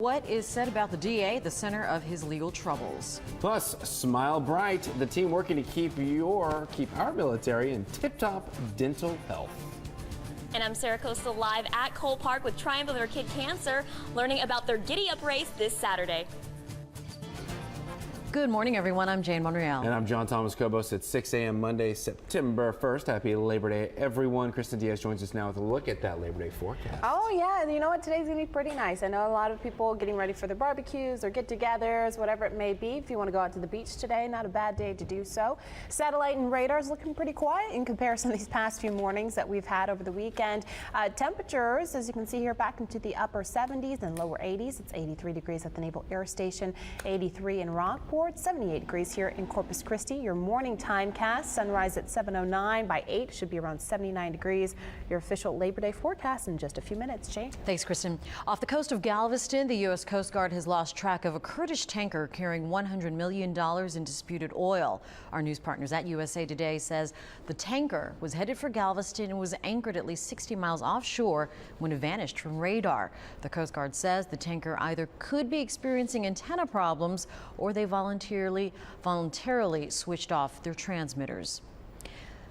What is said about the DA at the center of his legal troubles? Plus, Smile Bright, the team working to keep our military in tip-top dental health. And I'm Sarah Costa live at Cole Park with Triumph Over Kid Cancer, learning about their Giddy Up race this Saturday. Good morning, everyone. I'm Jane Monreal. And I'm John Thomas Cobos. It's 6 a.m. Monday, September 1st. Happy Labor Day, everyone. Kristen Diaz joins us now with a look at that Labor Day forecast. Oh, yeah. And you know what? Today's going to be pretty nice. I know a lot of people getting ready for their barbecues or get-togethers, whatever it may be. If you want to go out to the beach today, not a bad day to do so. Satellite and radar is looking pretty quiet in comparison to these past few mornings that we've had over the weekend. Temperatures, as you can see here, back into the upper 70s and lower 80s. It's 83 degrees at the Naval Air Station, 83 in Rockport. 78 degrees here in Corpus Christi. Your morning time cast, sunrise at 7:09. By 8 should be around 79 degrees. Your official Labor Day forecast in just a few minutes. Jane. Thanks, Kristen. Off the coast of Galveston, the U.S. Coast Guard has lost track of a Kurdish tanker carrying $100 million in disputed oil. Our news partners at USA Today says the tanker was headed for Galveston and was anchored at least 60 miles offshore when it vanished from radar. The Coast Guard says the tanker either could be experiencing antenna problems or they voluntarily switched off their transmitters.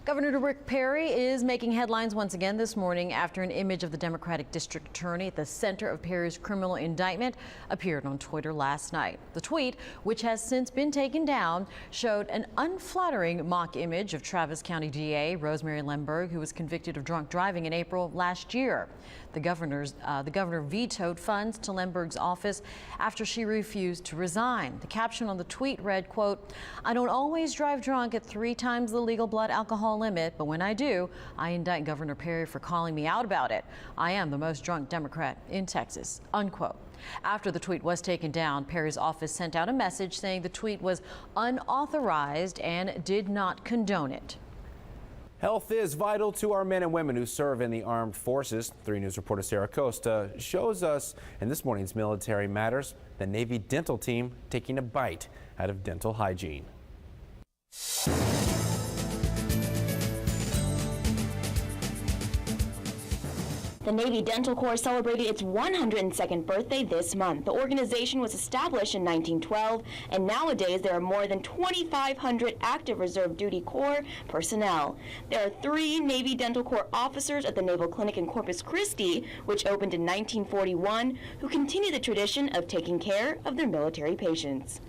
Governor Rick Perry is making headlines once again this morning after an image of the Democratic District Attorney at the center of Perry's criminal indictment appeared on Twitter last night. The tweet, which has since been taken down, showed an unflattering mock image of Travis County DA Rosemary Lemberg, who was convicted of drunk driving in April of last year. The governor vetoed funds to Lemberg's office after she refused to resign. The caption on the tweet read, quote, "I don't always drive drunk at 3 times the legal blood alcohol limit, but when I do, I indict Governor Perry for calling me out about it. I am the most drunk Democrat in Texas," unquote. After the tweet was taken down, Perry's office sent out a message saying the tweet was unauthorized and did not condone it. Health is vital to our men and women who serve in the armed forces. 3 News reporter Sarah Costa shows us in this morning's Military Matters the Navy dental team taking a bite out of dental hygiene. The Navy Dental Corps celebrated its 102nd birthday this month. The organization was established in 1912, and nowadays there are more than 2,500 active reserve duty Corps personnel. There are 3 Navy Dental Corps officers at the Naval Clinic in Corpus Christi, which opened in 1941, who continue the tradition of taking care of their military patients.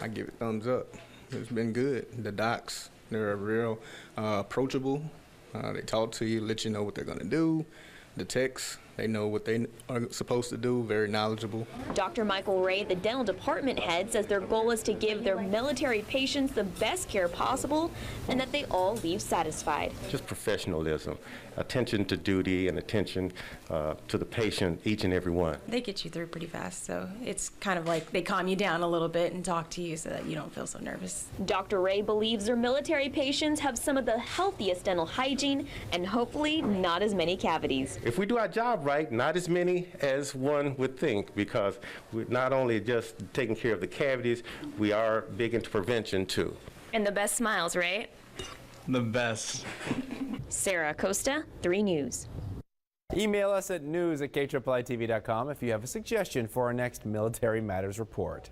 I give it thumbs up. It's been good. The docs, they're real approachable. They talk to you, let you know what they're going to do. The techs, they know what they are supposed to do, very knowledgeable. Dr. Michael Ray, the dental department head, says their goal is to give their military patients the best care possible and that they all leave satisfied. Just professionalism, attention to duty and attention to the patient, each and every one. They get you through pretty fast, so it's kind of like they calm you down a little bit and talk to you so that you don't feel so nervous. Dr. Ray believes their military patients have some of the healthiest dental hygiene and hopefully not as many cavities. If we do our job right, not as many as one would think, because we're not only just taking care of the cavities, we are big into prevention too. And the best smiles, right? The best. Sarah Costa, 3 News. Email us at news@KIIITV.com if you have a suggestion for our next Military Matters report.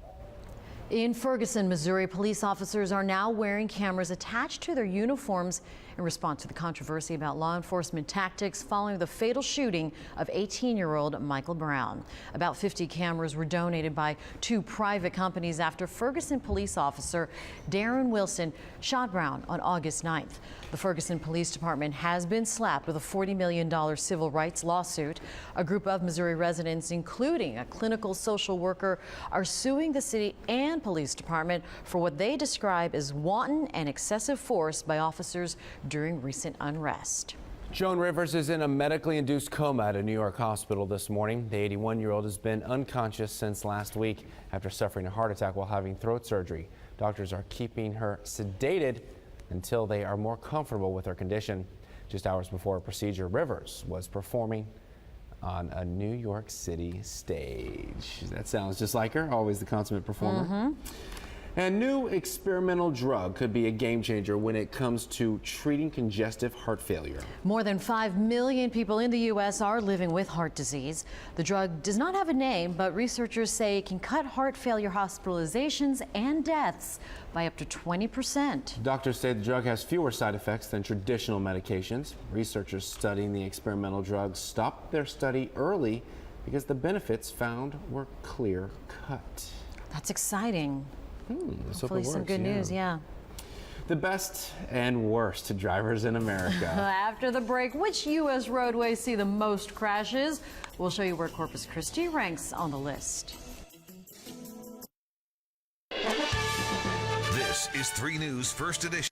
In Ferguson, Missouri, police officers are now wearing cameras attached to their uniforms in response to the controversy about law enforcement tactics following the fatal shooting of 18-year-old Michael Brown. About 50 cameras were donated by 2 private companies after Ferguson police officer Darren Wilson shot Brown on August 9th. The Ferguson Police Department has been slapped with a $40 million civil rights lawsuit. A group of Missouri residents, including a clinical social worker, are suing the city and police department for what they describe as wanton and excessive force by officers during recent unrest. Joan Rivers is in a medically induced coma at a New York hospital this morning. The 81-year-old has been unconscious since last week after suffering a heart attack while having throat surgery. Doctors are keeping her sedated until they are more comfortable with her condition. Just hours before a procedure, Rivers was performing on a New York City stage. That sounds just like her, always the consummate performer. A new experimental drug could be a game changer when it comes to treating congestive heart failure. More than 5 million people in the U.S. are living with heart disease. The drug does not have a name, but researchers say it can cut heart failure hospitalizations and deaths by up to 20%. Doctors say the drug has fewer side effects than traditional medications. Researchers studying the experimental drug stopped their study early because the benefits found were clear-cut. That's exciting. Hopefully some good news, yeah. The best and worst drivers in America. After the break, which U.S. roadways see the most crashes? We'll show you where Corpus Christi ranks on the list. This is 3 News First Edition.